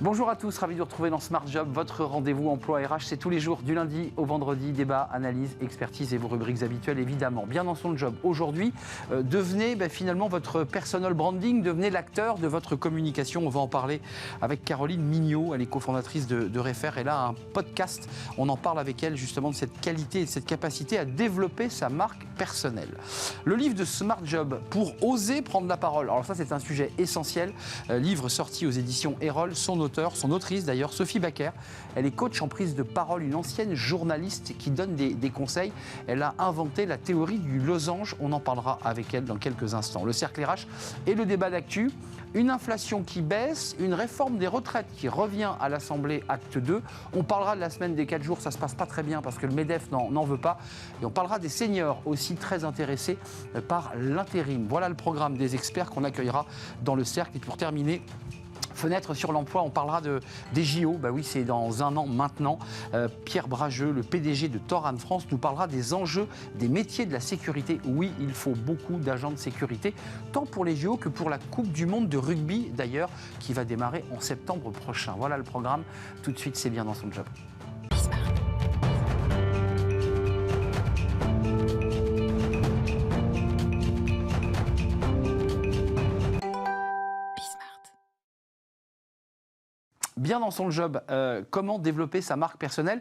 Bonjour à tous, ravi de vous retrouver dans Smart Job, votre rendez-vous emploi RH. C'est tous les jours, du lundi au vendredi, débat, analyse, expertise et vos rubriques habituelles évidemment. Bien dans son job. Aujourd'hui, devenez finalement votre personal branding, devenez l'acteur de votre communication. On va en parler avec Caroline Mignot, elle est cofondatrice de Refer. Elle a un podcast, on en parle avec elle justement de cette qualité et de cette capacité à développer sa marque personnelle. Le livre de Smart Job, pour oser prendre la parole. Alors ça c'est un sujet essentiel, livre sorti aux éditions Erol, son autrice d'ailleurs, Sophie Baker. Elle est coach en prise de parole, une ancienne journaliste qui donne des conseils. Elle a inventé la théorie du losange. On en parlera avec elle dans quelques instants. Le cercle RH et le débat d'actu. Une inflation qui baisse, une réforme des retraites qui revient à l'Assemblée, acte 2. On parlera de la semaine des 4 jours, ça ne se passe pas très bien parce que le MEDEF n'en veut pas. Et on parlera des seniors aussi très intéressés par l'intérim. Voilà le programme des experts qu'on accueillera dans le cercle. Et pour terminer, fenêtre sur l'emploi, on parlera des JO. Bah oui, c'est dans un an maintenant. Pierre Brageux, le PDG de Toran France, nous parlera des enjeux des métiers de la sécurité. Oui, il faut beaucoup d'agents de sécurité, tant pour les JO que pour la Coupe du Monde de rugby, d'ailleurs, qui va démarrer en septembre prochain. Voilà le programme. Tout de suite, c'est bien dans son job. Bien dans son job, comment développer sa marque personnelle?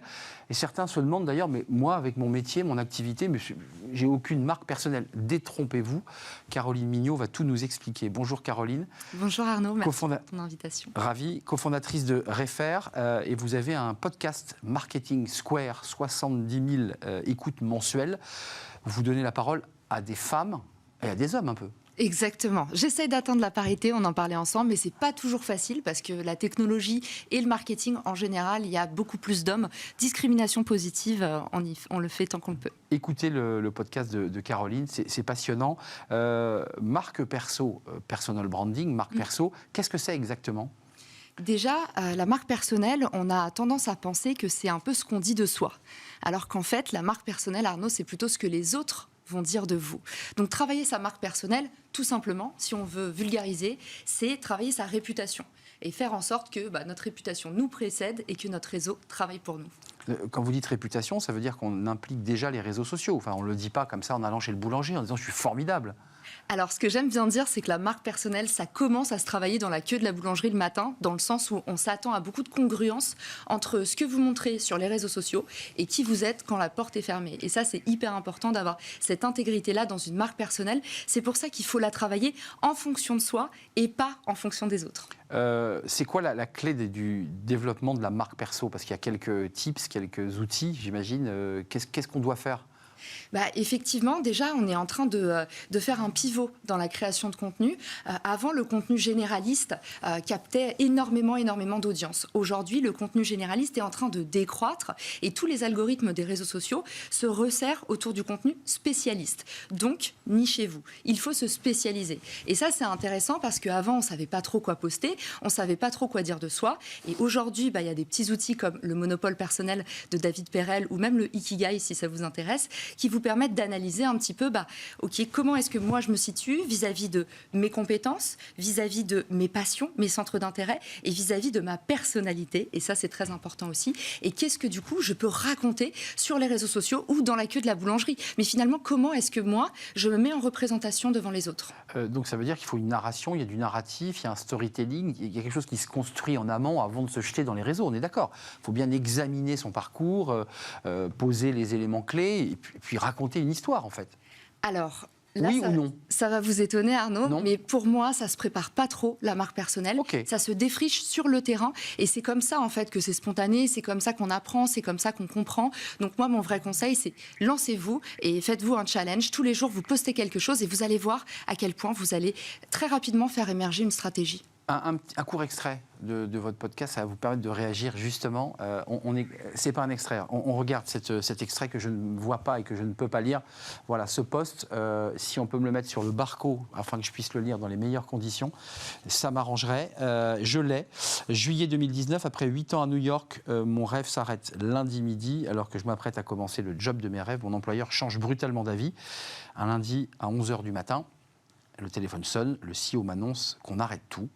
Et certains se demandent d'ailleurs, mais moi, avec mon métier, mon activité, mais j'ai aucune marque personnelle. Détrompez-vous, Caroline Mignot va tout nous expliquer. Bonjour Caroline. Bonjour Arnaud, merci pour ton invitation. Ravi, cofondatrice de Refer, et vous avez un podcast Marketing Square, 70 000 écoutes mensuelles. Vous donnez la parole à des femmes et à des hommes un peu. Exactement. J'essaie d'atteindre la parité, on en parlait ensemble, mais c'est pas toujours facile parce que la technologie et le marketing, en général, il y a beaucoup plus d'hommes. Discrimination positive, on le fait tant qu'on le peut. Écoutez le podcast de Caroline, c'est passionnant. Marque perso, personal branding, marque perso, qu'est-ce que c'est exactement ? Déjà, la marque personnelle, on a tendance à penser que c'est un peu ce qu'on dit de soi. Alors qu'en fait, la marque personnelle, Arnaud, c'est plutôt ce que les autres vont dire de vous. Donc travailler sa marque personnelle, tout simplement, si on veut vulgariser, c'est travailler sa réputation et faire en sorte que notre réputation nous précède et que notre réseau travaille pour nous. Quand vous dites réputation, ça veut dire qu'on implique déjà les réseaux sociaux. Enfin, on ne le dit pas comme ça en allant chez le boulanger en disant « je suis formidable ». Alors, ce que j'aime bien dire, c'est que la marque personnelle, ça commence à se travailler dans la queue de la boulangerie le matin, dans le sens où on s'attend à beaucoup de congruence entre ce que vous montrez sur les réseaux sociaux et qui vous êtes quand la porte est fermée. Et ça, c'est hyper important d'avoir cette intégrité-là dans une marque personnelle. C'est pour ça qu'il faut la travailler en fonction de soi et pas en fonction des autres. C'est quoi la clé du développement de la marque perso? Parce qu'il y a quelques tips, quelques outils, j'imagine. Qu'est-ce qu'on doit faire? Effectivement, déjà, on est en train de faire un pivot dans la création de contenu. Avant, le contenu généraliste captait énormément d'audience. Aujourd'hui, le contenu généraliste est en train de décroître et tous les algorithmes des réseaux sociaux se resserrent autour du contenu spécialiste. Donc, nichez-vous. Il faut se spécialiser. Et ça, c'est intéressant parce qu'avant, on ne savait pas trop quoi poster, on ne savait pas trop quoi dire de soi. Et aujourd'hui, il y a des petits outils comme le Monopole personnel de David Perel ou même le Ikigai, si ça vous intéresse, qui vous permettent d'analyser un petit peu, comment est-ce que moi je me situe vis-à-vis de mes compétences, vis-à-vis de mes passions, mes centres d'intérêt et vis-à-vis de ma personnalité. Et ça, c'est très important aussi. Et qu'est-ce que du coup je peux raconter sur les réseaux sociaux ou dans la queue de la boulangerie? Mais finalement, comment est-ce que moi je me mets en représentation devant les autres? Donc ça veut dire qu'il faut une narration, il y a du narratif, il y a un storytelling, il y a quelque chose qui se construit en amont avant de se jeter dans les réseaux, on est d'accord. Il faut bien examiner son parcours, poser les éléments clés et puis raconter une histoire en fait. Alors, là, oui ou non? Ça va vous étonner Arnaud, non. Mais pour moi, ça ne se prépare pas trop, la marque personnelle. Okay. Ça se défriche sur le terrain et c'est comme ça en fait que c'est spontané, c'est comme ça qu'on apprend, c'est comme ça qu'on comprend. Donc moi, mon vrai conseil, c'est lancez-vous et faites-vous un challenge. Tous les jours, vous postez quelque chose et vous allez voir à quel point vous allez très rapidement faire émerger une stratégie. Un court extrait de votre podcast, ça va vous permettre de réagir justement. C'est pas un extrait. On regarde cet extrait que je ne vois pas et que je ne peux pas lire. Voilà, ce post, si on peut me le mettre sur le barco afin que je puisse le lire dans les meilleures conditions, ça m'arrangerait. Je l'ai. Juillet 2019, après 8 ans à New York, mon rêve s'arrête lundi midi, alors que je m'apprête à commencer le job de mes rêves. Mon employeur change brutalement d'avis. Un lundi à 11h du matin, le téléphone sonne, le CEO m'annonce qu'on arrête tout.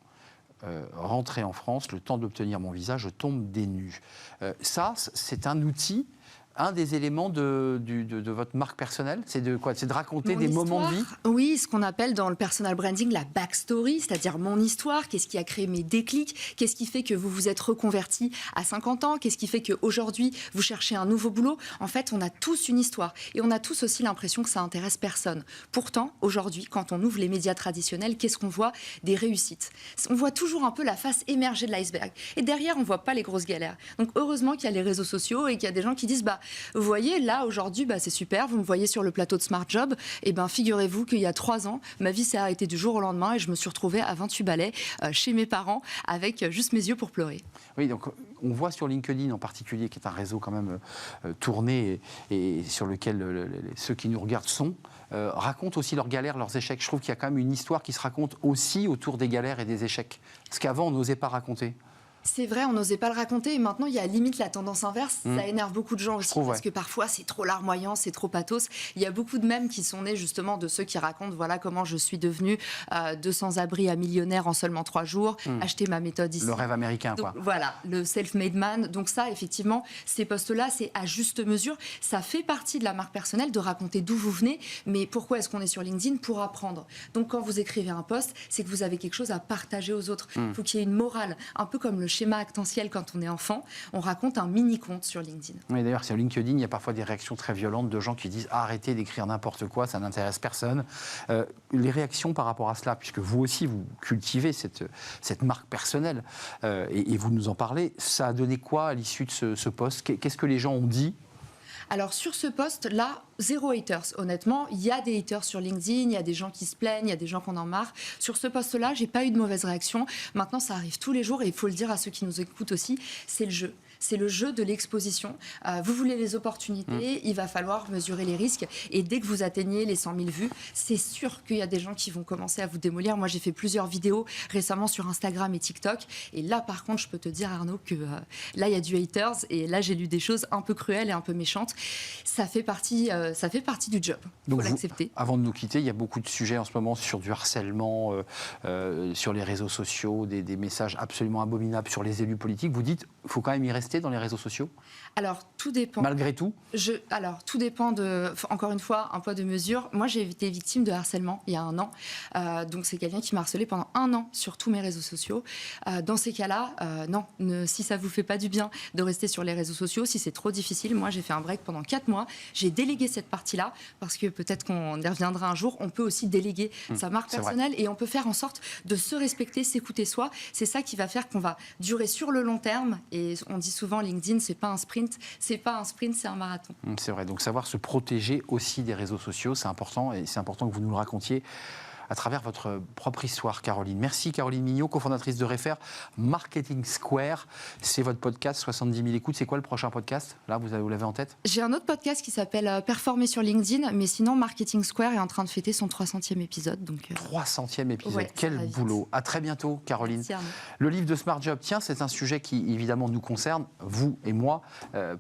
rentrer en France, le temps d'obtenir mon visa, je tombe des nues. Ça, c'est un outil. Un des éléments de votre marque personnelle, c'est de quoi? C'est de raconter des moments de vie? Oui, ce qu'on appelle dans le personal branding la backstory, c'est-à-dire mon histoire, qu'est-ce qui a créé mes déclics, qu'est-ce qui fait que vous vous êtes reconverti à 50 ans, qu'est-ce qui fait qu'aujourd'hui vous cherchez un nouveau boulot. En fait, on a tous une histoire et on a tous aussi l'impression que ça intéresse personne. Pourtant, aujourd'hui, quand on ouvre les médias traditionnels, qu'est-ce qu'on voit? Des réussites. On voit toujours un peu la face émergée de l'iceberg. Et derrière, on ne voit pas les grosses galères. Donc heureusement qu'il y a les réseaux sociaux et qu'il y a des gens qui disent vous voyez, là, aujourd'hui, c'est super, vous me voyez sur le plateau de Smart Job. Et figurez-vous qu'il y a 3 ans, ma vie s'est arrêtée du jour au lendemain et je me suis retrouvée à 28 balais chez mes parents avec juste mes yeux pour pleurer. Oui, donc on voit sur LinkedIn en particulier, qui est un réseau quand même tourné et sur lequel ceux qui nous regardent racontent aussi leurs galères, leurs échecs. Je trouve qu'il y a quand même une histoire qui se raconte aussi autour des galères et des échecs. Ce qu'avant, on n'osait pas raconter. C'est vrai, on n'osait pas le raconter et maintenant il y a limite la tendance inverse. Ça énerve beaucoup de gens aussi parce que parfois c'est trop larmoyant, c'est trop pathos. Il y a beaucoup de mèmes qui sont nés justement de ceux qui racontent voilà comment je suis devenu de sans-abri à millionnaire en seulement 3 jours, acheter ma méthode ici. Le rêve américain, donc, quoi. Voilà, le self-made man. Donc ça, effectivement, ces postes-là, c'est à juste mesure. Ça fait partie de la marque personnelle de raconter d'où vous venez, mais pourquoi est-ce qu'on est sur LinkedIn? Pour apprendre. Donc quand vous écrivez un post, c'est que vous avez quelque chose à partager aux autres. Il faut qu'il y ait une morale, un peu comme le schéma actentiel quand on est enfant, on raconte un mini-conte sur LinkedIn. Oui, d'ailleurs, sur LinkedIn, il y a parfois des réactions très violentes de gens qui disent « Arrêtez d'écrire n'importe quoi, ça n'intéresse personne ». Les réactions par rapport à cela, puisque vous aussi, vous cultivez cette marque personnelle et vous nous en parlez, ça a donné quoi à l'issue de ce post? Qu'est-ce que les gens ont dit? Alors sur ce post-là, 0 haters. Honnêtement, il y a des haters sur LinkedIn, il y a des gens qui se plaignent, il y a des gens qui en ont marre. Sur ce post-là, j'ai pas eu de mauvaise réaction. Maintenant, ça arrive tous les jours et il faut le dire à ceux qui nous écoutent aussi, c'est le jeu. C'est le jeu de l'exposition. Vous voulez les opportunités, il va falloir mesurer les risques. Et dès que vous atteignez les 100 000 vues, c'est sûr qu'il y a des gens qui vont commencer à vous démolir. Moi, j'ai fait plusieurs vidéos récemment sur Instagram et TikTok. Et là, par contre, je peux te dire, Arnaud, que là, il y a du haters. Et là, j'ai lu des choses un peu cruelles et un peu méchantes. Ça fait partie du job. Il faut l'accepter. Avant de nous quitter, il y a beaucoup de sujets en ce moment sur du harcèlement, sur les réseaux sociaux, des messages absolument abominables sur les élus politiques. Vous dites, il faut quand même y rester dans les réseaux sociaux? Alors, tout dépend. Malgré tout? Alors, tout dépend de, encore une fois, un poids de mesure. Moi, j'ai été victime de harcèlement il y a 1 an. Donc, c'est quelqu'un qui m'a harcelé pendant 1 an sur tous mes réseaux sociaux. Dans ces cas-là, non, si ça ne vous fait pas du bien de rester sur les réseaux sociaux, si c'est trop difficile, moi, j'ai fait un break pendant 4 mois. J'ai délégué cette partie-là parce que peut-être qu'on y reviendra un jour. On peut aussi déléguer sa marque personnelle et on peut faire en sorte de se respecter, s'écouter soi. C'est ça qui va faire qu'on va durer sur le long terme. Et on dit souvent, LinkedIn, c'est pas un sprint, c'est un marathon. C'est vrai, donc savoir se protéger aussi des réseaux sociaux, c'est important et c'est important que vous nous le racontiez à travers votre propre histoire, Caroline. Merci Caroline Mignot, cofondatrice de Refaire Marketing Square. C'est votre podcast, 70 000 écoutes. C'est quoi le prochain podcast? Là, vous l'avez en tête? J'ai un autre podcast qui s'appelle Performer sur LinkedIn, mais sinon Marketing Square est en train de fêter son 300e épisode. 300e épisode, ouais, quel boulot. À très bientôt, Caroline. Merci, le livre de Smart Job, tiens, c'est un sujet qui évidemment nous concerne, vous et moi.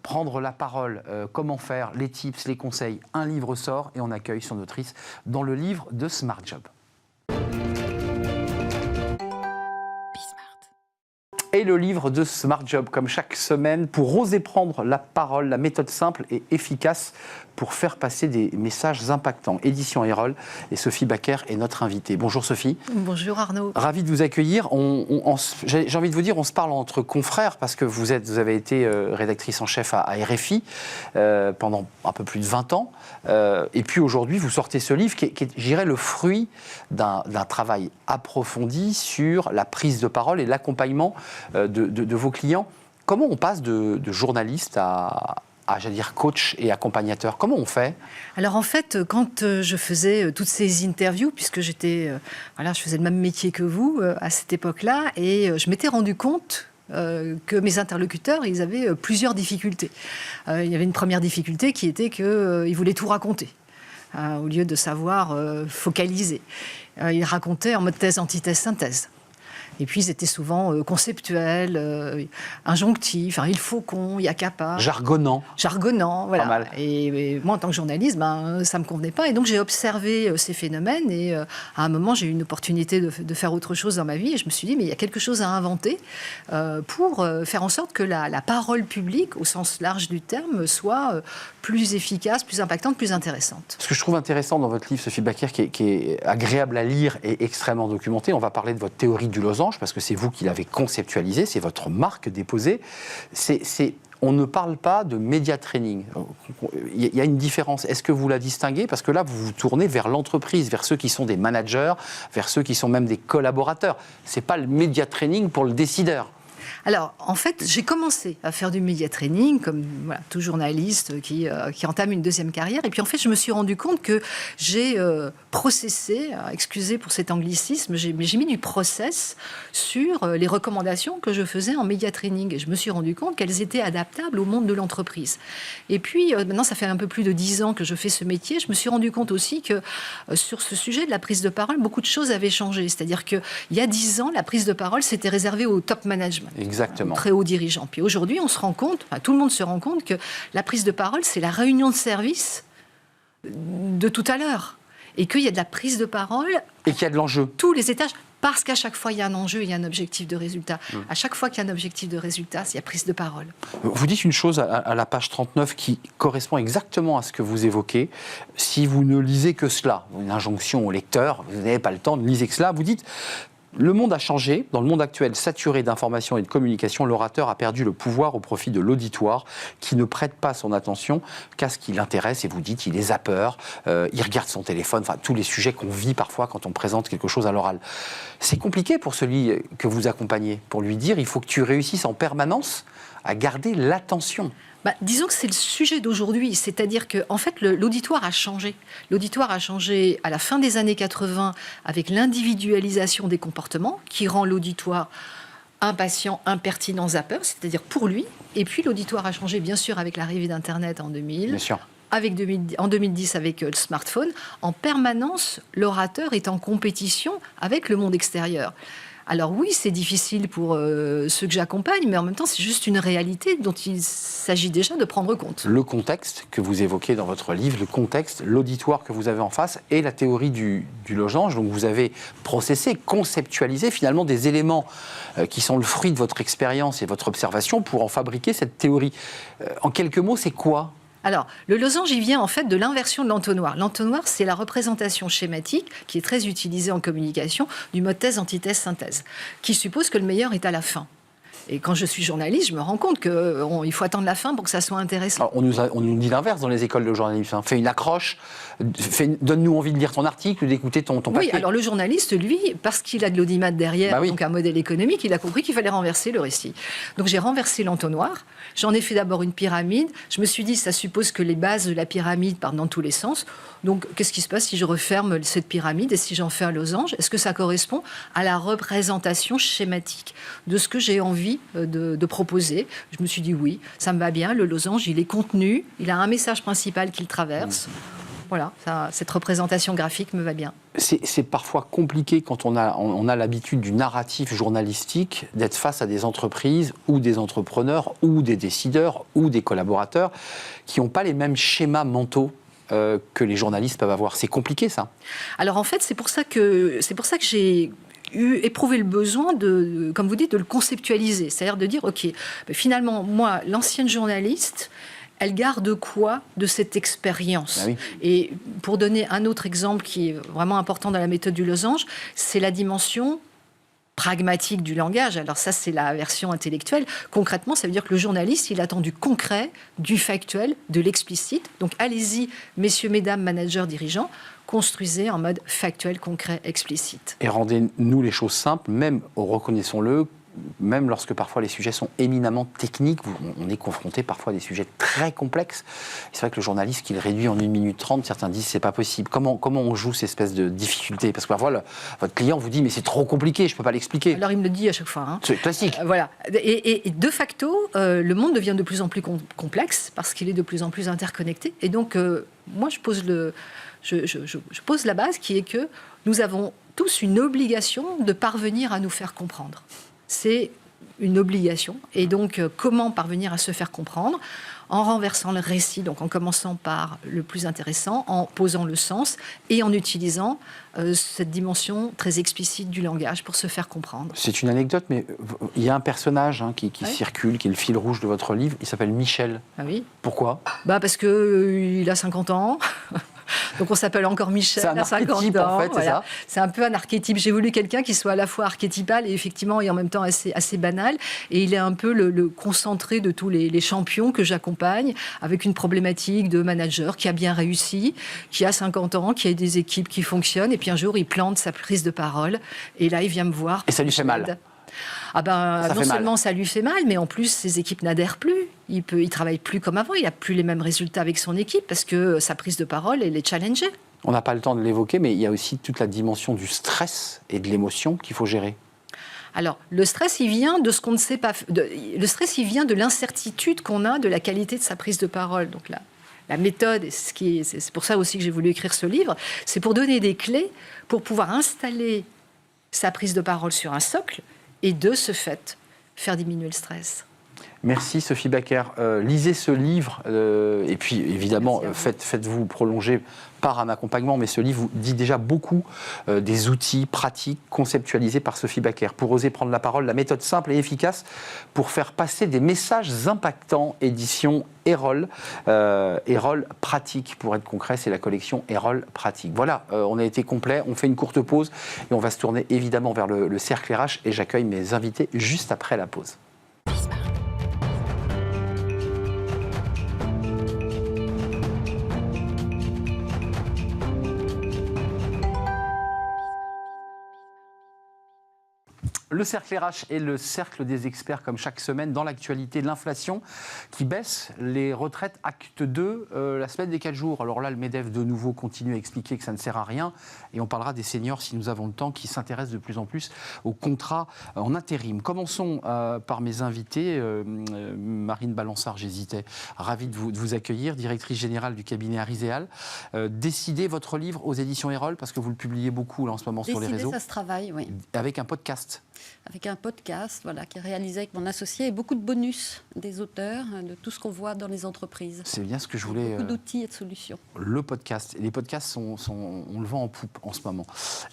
Prendre la parole, comment faire, les tips, les conseils. Un livre sort et on accueille son autrice dans le livre de Smart Job. Et le livre de Smart Job, comme chaque semaine, pour oser prendre la parole, la méthode simple et efficace pour faire passer des messages impactants. Édition Erol et Sophie Baker est notre invitée. Bonjour Sophie. Bonjour Arnaud. Ravi de vous accueillir. J'ai envie de vous dire, on se parle entre confrères parce que vous avez été rédactrice en chef à RFI pendant un peu plus de 20 ans. Et puis aujourd'hui, vous sortez ce livre qui est, je dirais, le fruit d'un travail approfondi sur la prise de parole et l'accompagnement de vos clients. Comment on passe de journaliste à j'allais dire coach et accompagnateur? Comment on fait? Alors en fait, quand je faisais toutes ces interviews, puisque je faisais le même métier que vous à cette époque-là, et je m'étais rendu compte que mes interlocuteurs, ils avaient plusieurs difficultés. Il y avait une première difficulté qui était qu'ils voulaient tout raconter, au lieu de savoir focaliser. Ils racontaient en mode thèse, antithèse, synthèse. Et puis, ils étaient souvent conceptuels, injonctifs. Il faut qu'on, il y a qu'à pas. Jargonnant. Voilà. Pas mal. Et moi, en tant que journaliste, ça ne me convenait pas. Et donc, j'ai observé ces phénomènes. Et à un moment, j'ai eu une opportunité de faire autre chose dans ma vie. Et je me suis dit, mais il y a quelque chose à inventer pour faire en sorte que la parole publique, au sens large du terme, soit plus efficace, plus impactante, plus intéressante. Ce que je trouve intéressant dans votre livre, Sophie Bakker, qui est agréable à lire et extrêmement documenté, on va parler de votre théorie du losange, parce que c'est vous qui l'avez conceptualisée, c'est votre marque déposée. On ne parle pas de média training. Il y a une différence. Est-ce que vous la distinguez? Parce que là, vous vous tournez vers l'entreprise, vers ceux qui sont des managers, vers ceux qui sont même des collaborateurs. Ce n'est pas le média training pour le décideur. Alors, en fait, j'ai commencé à faire du média training, comme tout journaliste qui entame une deuxième carrière. Et puis, en fait, je me suis rendu compte que j'ai processé, excusez pour cet anglicisme, mais j'ai mis du process sur les recommandations que je faisais en média training. Et je me suis rendu compte qu'elles étaient adaptables au monde de l'entreprise. Et puis, maintenant, ça fait un peu plus de 10 ans que je fais ce métier. Je me suis rendu compte aussi que sur ce sujet de la prise de parole, beaucoup de choses avaient changé. C'est-à-dire qu'il y a 10 ans, la prise de parole, c'était réservé au top management. Exactement. Très hauts dirigeants. Puis aujourd'hui, on se rend compte, tout le monde se rend compte que la prise de parole, c'est la réunion de service de tout à l'heure. Et qu'il y a de la prise de parole. Et qu'il y a de l'enjeu. Tous les étages. Parce qu'à chaque fois, il y a un enjeu, il y a un objectif de résultat. À chaque fois qu'il y a un objectif de résultat, il y a prise de parole. Vous dites une chose à la page 39 qui correspond exactement à ce que vous évoquez. Si vous ne lisez que cela, une injonction au lecteur, vous n'avez pas le temps de lire que cela, vous dites... Le monde a changé. Dans le monde actuel saturé d'informations et de communication, l'orateur a perdu le pouvoir au profit de l'auditoire qui ne prête pas son attention qu'à ce qui l'intéresse. Et vous dites, il est zappeur, il regarde son téléphone, enfin tous les sujets qu'on vit parfois quand on présente quelque chose à l'oral. C'est compliqué pour celui que vous accompagnez, pour lui dire, il faut que tu réussisses en permanence à garder l'attention. Disons que c'est le sujet d'aujourd'hui, c'est-à-dire que en fait, l'auditoire a changé. L'auditoire a changé à la fin des années 80 avec l'individualisation des comportements qui rend l'auditoire impatient, impertinent, zappeur, c'est-à-dire pour lui. Et puis l'auditoire a changé bien sûr avec l'arrivée d'Internet en 2000. Bien sûr. En 2010 avec le smartphone. En permanence, l'orateur est en compétition avec le monde extérieur. Alors oui, c'est difficile pour ceux que j'accompagne, mais en même temps, c'est juste une réalité dont il s'agit déjà de prendre compte. Le contexte que vous évoquez dans votre livre, le contexte, l'auditoire que vous avez en face et la théorie du losange. Donc vous avez processé, conceptualisé finalement des éléments qui sont le fruit de votre expérience et votre observation pour en fabriquer cette théorie. En quelques mots, c'est quoi ? Alors, le losange, il vient en fait de l'inversion de l'entonnoir. L'entonnoir, c'est la représentation schématique qui est très utilisée en communication du mode thèse, antithèse, synthèse, qui suppose que le meilleur est à la fin. Et quand je suis journaliste, je me rends compte qu'il faut attendre la fin pour que ça soit intéressant. Alors, on nous dit l'inverse dans les écoles de journalisme. Fais une accroche, donne-nous envie de lire ton article, d'écouter ton papier. Oui, alors le journaliste, lui, parce qu'il a de l'audimat derrière, donc un modèle économique, il a compris qu'il fallait renverser le récit. Donc j'ai renversé l'entonnoir, j'en ai fait d'abord une pyramide, je me suis dit, ça suppose que les bases de la pyramide partent dans tous les sens. Donc qu'est-ce qui se passe si je referme cette pyramide et si j'en fais un losange? Est-ce que ça correspond à la représentation schématique de ce que j'ai envie de proposer? Je me suis dit oui, ça me va bien, le losange, il est contenu, il a un message principal qu'il traverse. Voilà, cette représentation graphique me va bien. C'est parfois compliqué quand on a l'habitude du narratif journalistique d'être face à des entreprises ou des entrepreneurs ou des décideurs ou des collaborateurs qui n'ont pas les mêmes schémas mentaux que les journalistes peuvent avoir. C'est compliqué, ça. Alors en fait, c'est pour ça que j'ai éprouvé le besoin de, comme vous dites, de le conceptualiser. C'est-à-dire de dire, OK, finalement, moi, l'ancienne journaliste, elle garde quoi de cette expérience? Ah oui. Et pour donner un autre exemple qui est vraiment important dans la méthode du losange, c'est la dimension pragmatique du langage. Alors ça, c'est la version intellectuelle. Concrètement, ça veut dire que le journaliste, il attend du concret, du factuel, de l'explicite. Donc allez-y, messieurs, mesdames, managers, dirigeants, construisez en mode factuel, concret, explicite. Et rendez-nous les choses simples, même, reconnaissons-le, même lorsque parfois les sujets sont éminemment techniques, on est confronté parfois à des sujets très complexes. C'est vrai que le journaliste qui le réduit en 1 minute 30, certains disent c'est pas possible. Comment on joue cette espèce de difficulté? Parce que parfois, votre client vous dit mais c'est trop compliqué, je peux pas l'expliquer. Alors il me le dit à chaque fois. C'est classique. Voilà. Et de facto, le monde devient de plus en plus complexe parce qu'il est de plus en plus interconnecté. Et donc, moi je pose je pose la base qui est que nous avons tous une obligation de parvenir à nous faire comprendre. C'est une obligation. Et donc, comment parvenir à se faire comprendre ? En renversant le récit, donc en commençant par le plus intéressant, en posant le sens et en utilisant cette dimension très explicite du langage pour se faire comprendre. C'est une anecdote, mais il y a un personnage qui circule, qui est le fil rouge de votre livre. Il s'appelle Michel. Ah oui. Pourquoi ? Parce qu'il a 50 ans. Donc on s'appelle encore Michel à 50 ans. En fait, c'est ça. C'est un peu un archétype. J'ai voulu quelqu'un qui soit à la fois archétypal et effectivement et en même temps assez banal. Et il est un peu le concentré de tous les champions que j'accompagne, avec une problématique de manager qui a bien réussi, qui a 50 ans, qui a des équipes qui fonctionnent. Et puis un jour, il plante sa prise de parole. Et là, il vient me voir. Et ça lui fait mal. Non seulement ça lui fait mal, mais en plus, ses équipes n'adhèrent plus. Il travaille plus comme avant, il n'a plus les mêmes résultats avec son équipe parce que sa prise de parole, elle est challengée. On n'a pas le temps de l'évoquer, mais il y a aussi toute la dimension du stress et de l'émotion qu'il faut gérer. Alors, le stress, il vient de ce qu'on ne sait pas. Le stress, il vient de l'incertitude qu'on a de la qualité de sa prise de parole. Donc là, la méthode, c'est pour ça aussi que j'ai voulu écrire ce livre, c'est pour donner des clés pour pouvoir installer sa prise de parole sur un socle et de ce fait, faire diminuer le stress. Merci Sophie Baker. Lisez ce livre et puis évidemment faites-vous prolonger par un accompagnement, mais ce livre vous dit déjà beaucoup des outils pratiques conceptualisés par Sophie Baker pour oser prendre la parole, la méthode simple et efficace pour faire passer des messages impactants. Édition Erol. Erol Pratique, pour être concret, c'est la collection Erol Pratique. Voilà, on a été complet, on fait une courte pause et on va se tourner évidemment vers le cercle RH et j'accueille mes invités juste après la pause. Le cercle RH est le cercle des experts, comme chaque semaine, dans l'actualité de l'inflation qui baisse. Les retraites, acte 2, la semaine des 4 jours. Alors là, le MEDEF, de nouveau, continue à expliquer que ça ne sert à rien. Et on parlera des seniors, si nous avons le temps, qui s'intéressent de plus en plus aux contrats en intérim. Commençons par mes invités. Marine Balançard, j'hésitais. Ravie de vous accueillir, directrice générale du cabinet Ariséal. Décidez votre livre aux éditions Erol, parce que vous le publiez beaucoup là, en ce moment sur les réseaux. Ça se travaille, oui. Avec un podcast. Avec un podcast qui est réalisé avec mon associé et beaucoup de bonus des auteurs, de tout ce qu'on voit dans les entreprises. C'est bien ce que je voulais... Beaucoup d'outils et de solutions. Le podcast. Les podcasts, on le vend en poupe en ce moment.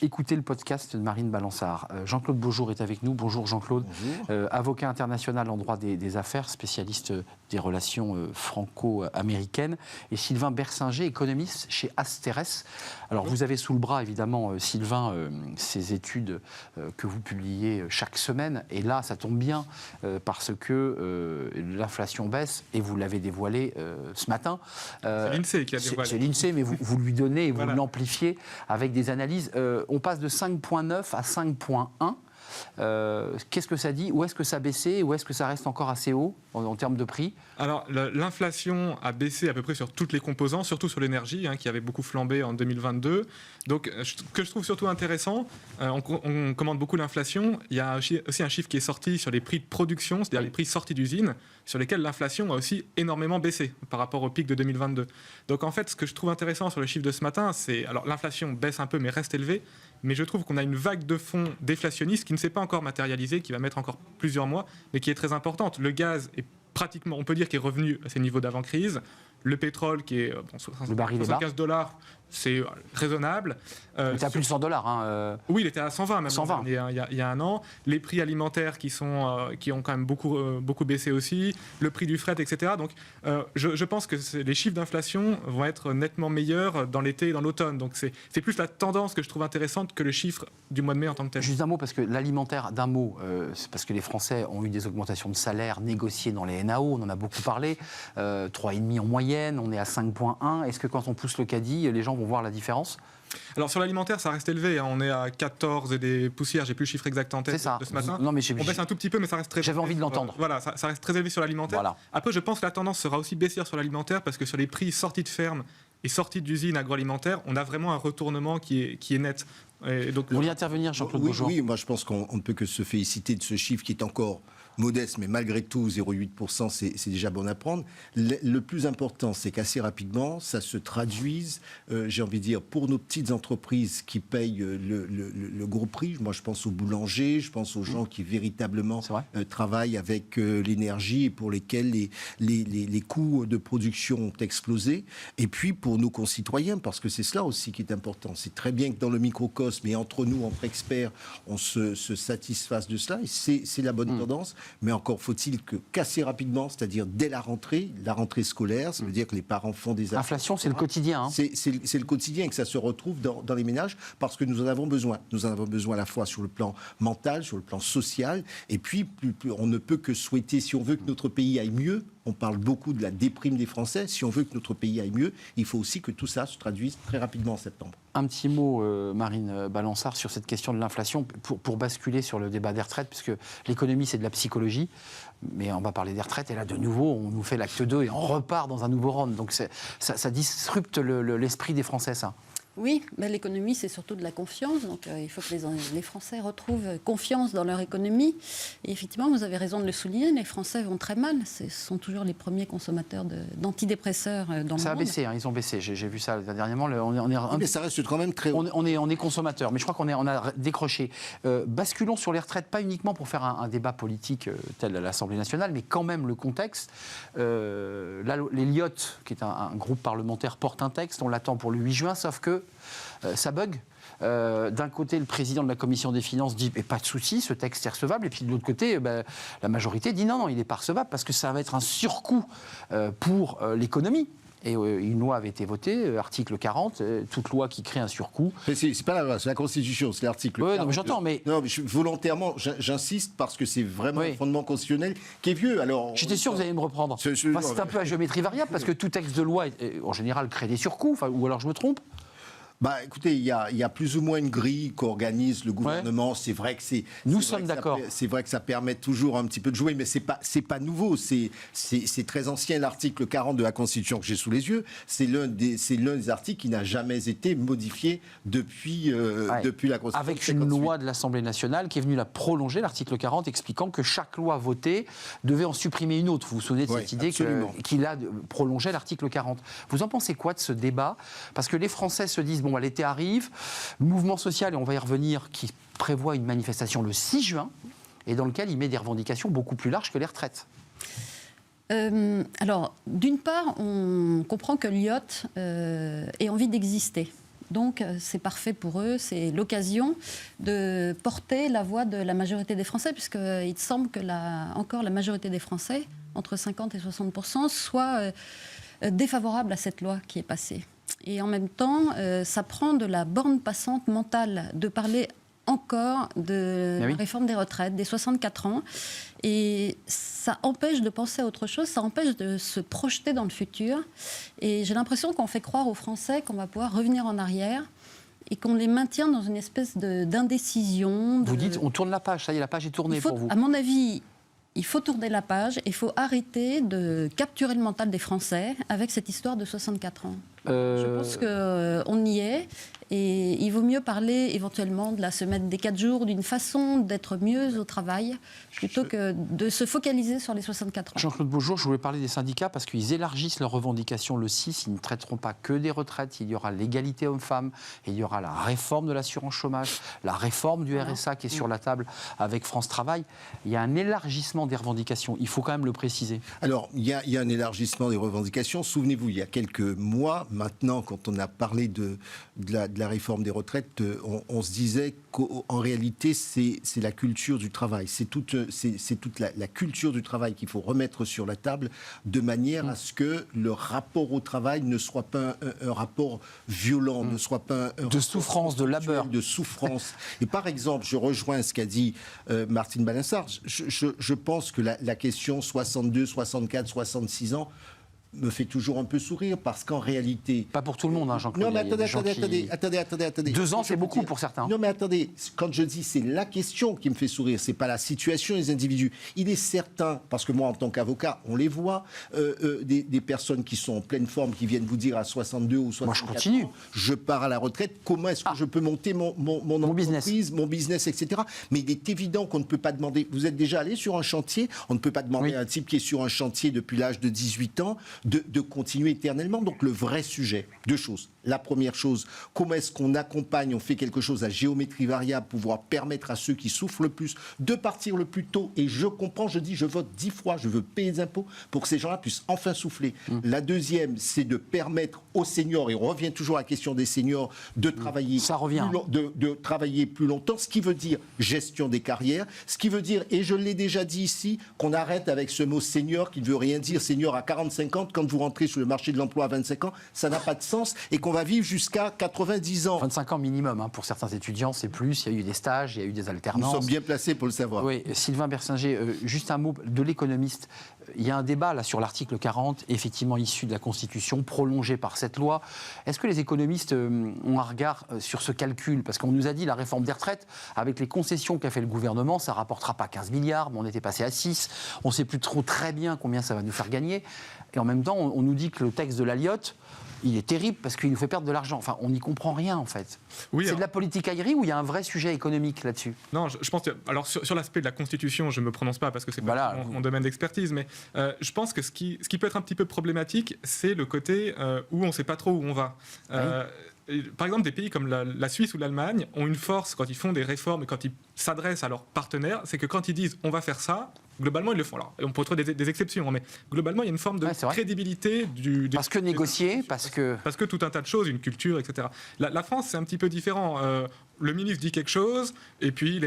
Écoutez le podcast de Marine Balançard. Jean-Claude Beaujour est avec nous. Bonjour Jean-Claude. Bonjour. Avocat international en droit des affaires, spécialiste des relations franco-américaines. Et Sylvain Bersinger, économiste chez Asterès. Alors vous avez sous le bras, évidemment, Sylvain, ces études que vous publiez chaque semaine. Et là, ça tombe bien parce que l'inflation baisse et vous l'avez dévoilé ce matin. C'est l'INSEE qui a dévoilé. C'est l'INSEE, mais vous lui donnez et vous l'amplifiez avec des analyses. On passe de 5,9 à 5,1. Qu'est-ce que ça dit ? Où est-ce que ça a baissé ? Où est-ce que ça reste encore assez haut en termes de prix ? Alors, l'inflation a baissé à peu près sur toutes les composants, surtout sur l'énergie, qui avait beaucoup flambé en 2022. Donc, ce que je trouve surtout intéressant, on commande beaucoup l'inflation. Il y a aussi un chiffre qui est sorti sur les prix de production, c'est-à-dire les prix sortis d'usine, sur lesquels l'inflation a aussi énormément baissé par rapport au pic de 2022. Donc, en fait, ce que je trouve intéressant sur le chiffre de ce matin, c'est... Alors, l'inflation baisse un peu, mais reste élevée. Mais je trouve qu'on a une vague de fonds déflationniste qui ne s'est pas encore matérialisée, qui va mettre encore plusieurs mois, mais qui est très importante. Le gaz est pratiquement, on peut dire, qu'il est revenu à ses niveaux d'avant-crise. Le pétrole, qui est le baril $75, c'est raisonnable. Il était à plus de $100. Oui, il était à 120 même 120. Il y a un an. Les prix alimentaires qui ont quand même beaucoup baissé aussi. Le prix du fret, etc. Donc, je pense que les chiffres d'inflation vont être nettement meilleurs dans l'été et dans l'automne. Donc, c'est plus la tendance que je trouve intéressante que le chiffre du mois de mai en tant que tel. Juste un mot, parce que l'alimentaire, d'un mot, c'est parce que les Français ont eu des augmentations de salaire négociées dans les NAO, on en a beaucoup parlé, 3,5 en moyenne, on est à 5,1. Est-ce que quand on pousse le caddie, les gens vont voir la différence ? Alors sur l'alimentaire, ça reste élevé. On est à 14 et des poussières. J'ai plus le chiffre exact en tête de ce matin. Non, mais on baisse un tout petit peu, mais ça reste très. J'avais envie de l'entendre. Voilà, ça reste très élevé sur l'alimentaire. Voilà. Après, je pense que la tendance sera aussi baissière sur l'alimentaire parce que sur les prix sortis de ferme et sortis d'usines agroalimentaires, on a vraiment un retournement qui est net. Et donc, vous voulez intervenir, Jean-Claude Beaujour ? Oui, moi je pense qu'on ne peut que se féliciter de ce chiffre qui est encore modeste, mais malgré tout, 0,8%, c'est déjà bon à prendre. Le plus important, c'est qu'assez rapidement, ça se traduise, j'ai envie de dire, pour nos petites entreprises qui payent le gros prix. Moi, je pense aux boulangers, je pense aux gens qui véritablement travaillent avec l'énergie et pour lesquels les coûts de production ont explosé. Et puis, pour nos concitoyens, parce que c'est cela aussi qui est important. C'est très bien que dans le microcosme et entre nous, entre experts, on se satisfasse de cela. Et c'est la bonne tendance. Mais encore faut-il qu'assez rapidement, c'est-à-dire dès la rentrée scolaire, ça veut dire que les parents font des affaires. L'inflation, c'est le quotidien. Hein. C'est le quotidien et que ça se retrouve dans les ménages parce que nous en avons besoin. Nous en avons besoin à la fois sur le plan mental, sur le plan social. Et puis, on ne peut que souhaiter, si on veut que notre pays aille mieux, on parle beaucoup de la déprime des Français. Si on veut que notre pays aille mieux, il faut aussi que tout ça se traduise très rapidement en septembre. Un petit mot, Marine Balançard, sur cette question de l'inflation, pour basculer sur le débat des retraites, puisque l'économie, c'est de la psychologie, mais on va parler des retraites, et là, de nouveau, on nous fait l'acte 2 et on repart dans un nouveau round. Donc ça disrupte l'esprit des Français, ça. Oui, mais l'économie, c'est surtout de la confiance. Donc, il faut que les Français retrouvent confiance dans leur économie. Et effectivement, vous avez raison de le souligner, les Français vont très mal. Ce sont toujours les premiers consommateurs d'antidépresseurs dans le monde. Ça a baissé, hein, ils ont baissé. J'ai vu ça dernièrement. Mais ça reste quand même très haut. On est consommateurs, mais je crois qu'on a décroché. Basculons sur les retraites, pas uniquement pour faire un débat politique tel à l'Assemblée nationale, mais quand même le contexte. L'Eliott, qui est un groupe parlementaire, porte un texte. On l'attend pour le 8 juin, sauf que ça bug. D'un côté, le président de la commission des finances dit pas de souci, ce texte est recevable. Et puis de l'autre côté, la majorité dit non, il n'est pas recevable parce que ça va être un surcoût pour l'économie. Et une loi avait été votée, article 40, toute loi qui crée un surcoût. C'est pas la loi, c'est la Constitution, c'est l'article 40. Non, mais j'entends, mais... Non, mais volontairement, j'insiste parce que c'est vraiment un fondement constitutionnel qui est vieux. Alors, j'étais sûr que vous alliez me reprendre. C'est un peu à géométrie variable parce que tout texte de loi, en général, crée des surcoûts, ou alors je me trompe. Écoutez, il y a plus ou moins une grille qu'organise le gouvernement. Ouais. C'est vrai que nous sommes d'accord. C'est vrai que ça permet toujours un petit peu de jouer, mais c'est pas nouveau. C'est très ancien. L'article 40 de la Constitution que j'ai sous les yeux, c'est l'un des articles qui n'a jamais été modifié depuis la Constitution. Avec une loi de l'Assemblée nationale qui est venue la prolonger, l'article 40, expliquant que chaque loi votée devait en supprimer une autre. Vous vous souvenez de cette idée qu'il a prolongé l'article 40. Vous en pensez quoi de ce débat? Parce que les Français se disent l'été arrive, mouvement social, et on va y revenir, qui prévoit une manifestation le 6 juin, et dans lequel il met des revendications beaucoup plus larges que les retraites. Alors, d'une part, on comprend que l'IOT ait envie d'exister. Donc, c'est parfait pour eux, c'est l'occasion de porter la voix de la majorité des Français, puisqu'il semble que encore la majorité des Français, entre 50 et 60%, soit défavorable à cette loi qui est passée. Et en même temps, ça prend de la borne passante mentale de parler encore de la réforme des retraites, des 64 ans. Et ça empêche de penser à autre chose, ça empêche de se projeter dans le futur. Et j'ai l'impression qu'on fait croire aux Français qu'on va pouvoir revenir en arrière et qu'on les maintient dans une espèce d'indécision. Vous dites, on tourne la page, ça y est, la page est tournée pour vous. À mon avis, il faut tourner la page, il faut arrêter de capturer le mental des Français avec cette histoire de 64 ans. Je pense qu'on y est et il vaut mieux parler éventuellement de la semaine des 4 jours, d'une façon d'être mieux au travail, plutôt que de se focaliser sur les 64 ans. Jean-Claude Beaujour, je voulais parler des syndicats parce qu'ils élargissent leurs revendications le 6. Ils ne traiteront pas que des retraites. Il y aura l'égalité homme-femme, il y aura la réforme de l'assurance chômage, la réforme du RSA qui est sur la table avec France Travail. Il y a un élargissement des revendications. Il faut quand même le préciser. Alors, il y a un élargissement des revendications. Souvenez-vous, il y a quelques mois, maintenant, quand on a parlé de la réforme des retraites, on se disait qu'en réalité, c'est la culture du travail. C'est toute la culture du travail qu'il faut remettre sur la table de manière à ce que le rapport au travail ne soit pas un rapport violent, ne soit pas un de souffrance, de labeur. De souffrance. Et par exemple, je rejoins ce qu'a dit Martine Balançard. Je pense que la question 62, 64, 66 ans, me fait toujours un peu sourire parce qu'en réalité... Pas pour tout le monde, hein, Jean-Claude. Non, mais Il y a des gens attendez. 2 ans, Je c'est veux beaucoup dire- pour certains. Non, mais attendez, quand je dis c'est la question qui me fait sourire, c'est pas la situation des individus. Il est certain, parce que moi, en tant qu'avocat, on les voit, des personnes qui sont en pleine forme, qui viennent vous dire à 62 ou 64 Moi, je continue. ans, je pars à la retraite, comment est-ce que je peux monter mon entreprise, mon business, etc. Mais il est évident qu'on ne peut pas demander... Vous êtes déjà allé sur un chantier, on ne peut pas demander Oui. à un type qui est sur un chantier depuis l'âge de 18 ans de continuer éternellement. Donc le vrai sujet, 2 choses. La première chose, comment est-ce qu'on accompagne, on fait quelque chose à géométrie variable pour pouvoir permettre à ceux qui souffrent le plus de partir le plus tôt. Et je comprends, je dis, je vote 10 fois, je veux payer des impôts pour que ces gens-là puissent enfin souffler. La deuxième, c'est de permettre aux seniors, et on revient toujours à la question des seniors, de travailler, Ça revient. de travailler plus longtemps, ce qui veut dire gestion des carrières, ce qui veut dire, et je l'ai déjà dit ici, qu'on arrête avec ce mot senior qui ne veut rien dire. Senior à 40-50 ans, quand vous rentrez sur le marché de l'emploi à 25 ans, ça n'a pas de sens, et qu'on va vivre jusqu'à 90 ans. 25 ans minimum, hein, pour certains étudiants, c'est plus. Il y a eu des stages, il y a eu des Nous alternances. sommes bien placés pour le savoir. Oui, Sylvain Bersinger, juste un mot de l'économiste. Il y a un débat là sur l'article 40, effectivement issu de la Constitution, prolongé par cette loi. Est-ce que les économistes ont un regard sur ce calcul? Parce qu'on nous a dit la réforme des retraites, avec les concessions qu'a fait le gouvernement, ça ne rapportera pas 15 milliards, mais on était passé à 6. On ne sait plus trop très bien combien ça va nous faire gagner. Et en même temps, on nous dit que le texte de la Lyotte, il est terrible parce qu'il nous fait perdre de l'argent. Enfin, on n'y comprend rien, en fait. Oui, c'est alors- de la politique aérienne ou il y a un vrai sujet économique là-dessus? Non, je pense que, alors sur l'aspect de la Constitution, je ne me prononce pas parce que c'est Voilà, pas vous- mon domaine d'expertise, mais je pense que ce qui peut être un petit peu problématique, c'est le côté où on ne sait pas trop où on va. Par exemple, des pays comme la Suisse ou l'Allemagne ont une force quand ils font des réformes et quand ils s'adressent à leurs partenaires, c'est que quand ils disent on va faire ça, globalement ils le font. Alors, on peut trouver des exceptions, hein, mais globalement il y a une forme de Ouais, c'est vrai. crédibilité Parce que négocier, parce que... parce que tout un tas de choses, une culture, etc. La France, c'est un petit peu différent. Le ministre dit quelque chose, et puis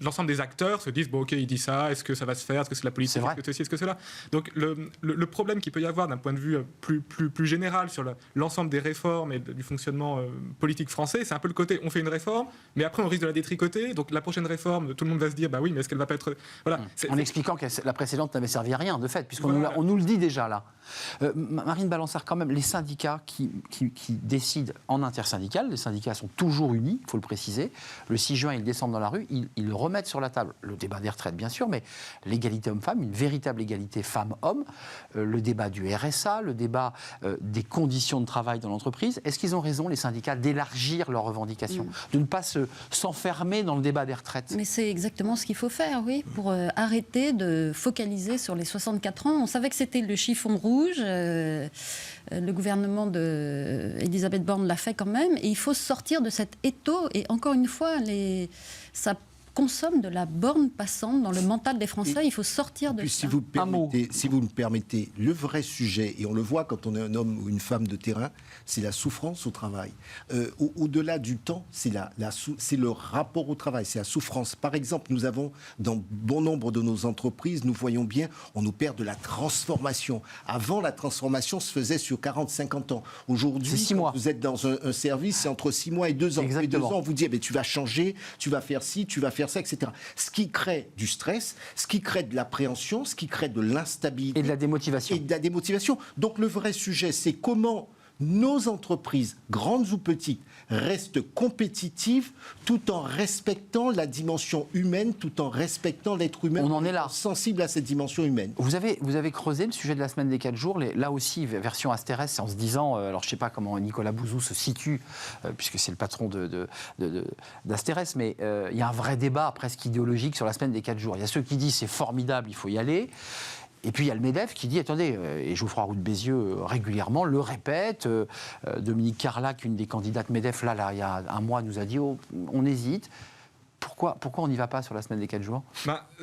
l'ensemble des acteurs se disent bon, ok, il dit ça, est-ce que ça va se faire, est-ce que c'est la politique, C'est vrai. est-ce que ceci, est-ce que cela. Donc le problème qu'il peut y avoir d'un point de vue plus général sur l'ensemble des réformes et du fonctionnement politique français, c'est un peu le côté on fait une réforme, mais après on risque de la détricoter. Donc la prochaine réforme, tout le monde va se dire bah oui, mais est-ce qu'elle va pas être. Voilà. En expliquant que la précédente n'avait servi à rien, de fait, puisqu'on Voilà. on nous le dit déjà là. Marine Balançard, quand même, les syndicats qui décident en intersyndical, les syndicats sont toujours unis, il faut le préciser. Le 6 juin, ils descendent dans la rue, ils le remettent sur la table. Le débat des retraites, bien sûr, mais l'égalité homme-femme, une véritable égalité femmes-hommes, le débat du RSA, le débat des conditions de travail dans l'entreprise. Est-ce qu'ils ont raison, les syndicats, d'élargir leurs revendications, de ne pas s'enfermer dans le débat des retraites? Mais c'est exactement ce qu'il faut faire, oui, pour arrêter de focaliser sur les 64 ans. On savait que c'était le chiffon rouge. Le gouvernement d'Elisabeth Borne l'a fait quand même. Et il faut sortir de cet étau. Et encore une fois, ça consomme de la borne passante dans le mental des Français. Il faut sortir de Puis, ça. si vous me permettez, le vrai sujet, et on le voit quand on est un homme ou une femme de terrain, c'est la souffrance au travail. Au-delà du temps, c'est le rapport au travail, c'est la souffrance. Par exemple, nous avons, dans bon nombre de nos entreprises, nous voyons bien, on nous perd de la transformation. Avant, la transformation se faisait sur 40-50 ans. Aujourd'hui, C'est 6 mois. vous êtes dans un service, c'est entre 6 mois et 2 ans. Et 2 Exactement. ans, on vous dit, eh bien, tu vas changer, tu vas faire ci, tu vas faire ça, etc. Ce qui crée du stress, ce qui crée de l'appréhension, ce qui crée de l'instabilité. Et de la démotivation. Et de la démotivation. Donc le vrai sujet, c'est comment nos entreprises, grandes ou petites, restent compétitives tout en respectant la dimension humaine, tout en respectant l'être humain. On en est là. Sensible à cette dimension humaine. Vous avez creusé le sujet de la semaine des 4 jours, là aussi, version Astérès, c'est en se disant, alors je ne sais pas comment Nicolas Bouzou se situe, puisque c'est le patron d'Astérès, mais il y a un vrai débat presque idéologique sur la semaine des 4 jours. Il y a ceux qui disent c'est formidable, il faut y aller. Et puis il y a le MEDEF qui dit, attendez, et Geoffroy Roux de Bézieux régulièrement le répète, Dominique Carlac, une des candidates MEDEF, là, il y a un mois, nous a dit, oh, on hésite. Pourquoi on n'y va pas sur la semaine des 4 jours?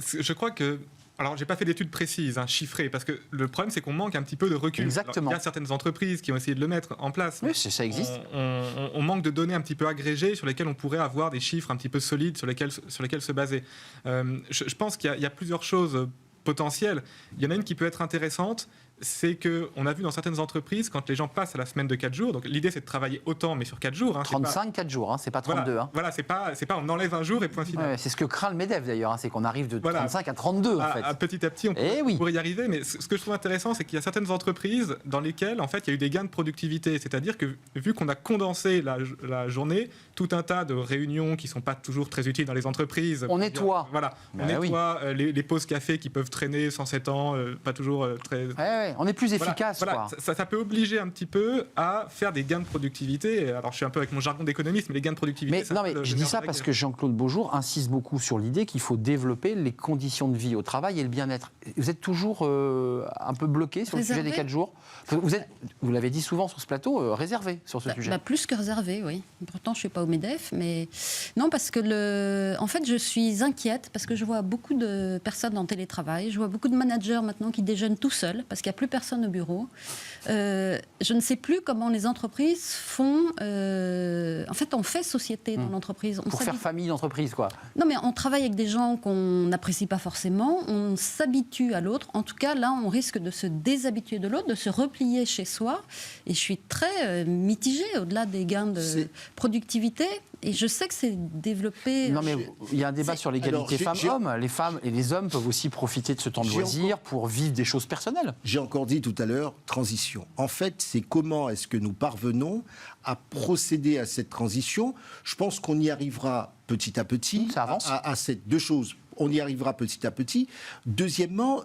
Je crois que. Alors, j'ai pas fait d'études précises, chiffrées, parce que le problème, c'est qu'on manque un petit peu de recul. Exactement. Alors, il y a certaines entreprises qui ont essayé de le mettre en place. Oui, ça existe. On manque de données un petit peu agrégées sur lesquelles on pourrait avoir des chiffres un petit peu solides sur lesquels se baser. Je pense qu'il y a plusieurs choses potentielles. Il y en a une qui peut être intéressante, c'est qu'on a vu dans certaines entreprises, quand les gens passent à la semaine de 4 jours, donc l'idée c'est de travailler autant mais sur 4 jours. 35, 4 jours, c'est pas 32. Voilà, c'est pas on enlève un jour et point final. Ouais, c'est ce que craint le MEDEF d'ailleurs, c'est qu'on arrive de 35 à 32 en fait. Petit à petit, on pourrait y arriver, mais ce que je trouve intéressant, c'est qu'il y a certaines entreprises dans lesquelles en fait il y a eu des gains de productivité, c'est-à-dire que vu qu'on a condensé la journée, tout un tas de réunions qui sont pas toujours très utiles dans les entreprises. On nettoie. Voilà, on nettoie les pauses café qui peuvent traîner sans 7 ans, pas toujours très. Ouais, on est plus efficace. Voilà, ça peut obliger un petit peu à faire des gains de productivité. Alors je suis un peu avec mon jargon d'économiste, mais les gains de productivité. Mais je dis ça parce que Jean-Claude Beaujour insiste beaucoup sur l'idée qu'il faut développer les conditions de vie au travail et le bien-être. Vous êtes toujours un peu bloqué sur le sujet des 4 jours. Vous l'avez dit souvent sur ce plateau, réservé sur ce sujet. Plus que réservé, oui. Pourtant, je ne suis pas au MEDEF, mais non, parce que en fait, je suis inquiète parce que je vois beaucoup de personnes en télétravail. Je vois beaucoup de managers maintenant qui déjeunent tout seuls parce qu'il n'y a plus personne au bureau. Je ne sais plus comment les entreprises font. En fait, on fait société dans l'entreprise. Pour faire famille d'entreprise, quoi. Non, mais on travaille avec des gens qu'on n'apprécie pas forcément. On s'habitue à l'autre. En tout cas, là, on risque de se déshabituer de l'autre, de se replier chez soi. Et je suis très mitigée au-delà des gains de productivité. Et je sais que c'est développé. Non, mais il y a un débat sur l'égalité femmes-hommes. Les femmes et les hommes peuvent aussi profiter de ce temps de loisir pour vivre des choses personnelles. J'ai encore dit tout à l'heure, transition. En fait, c'est comment est-ce que nous parvenons à procéder à cette transition. Je pense qu'on y arrivera petit à petit. Ça avance. À ces deux choses. On y arrivera petit à petit. Deuxièmement,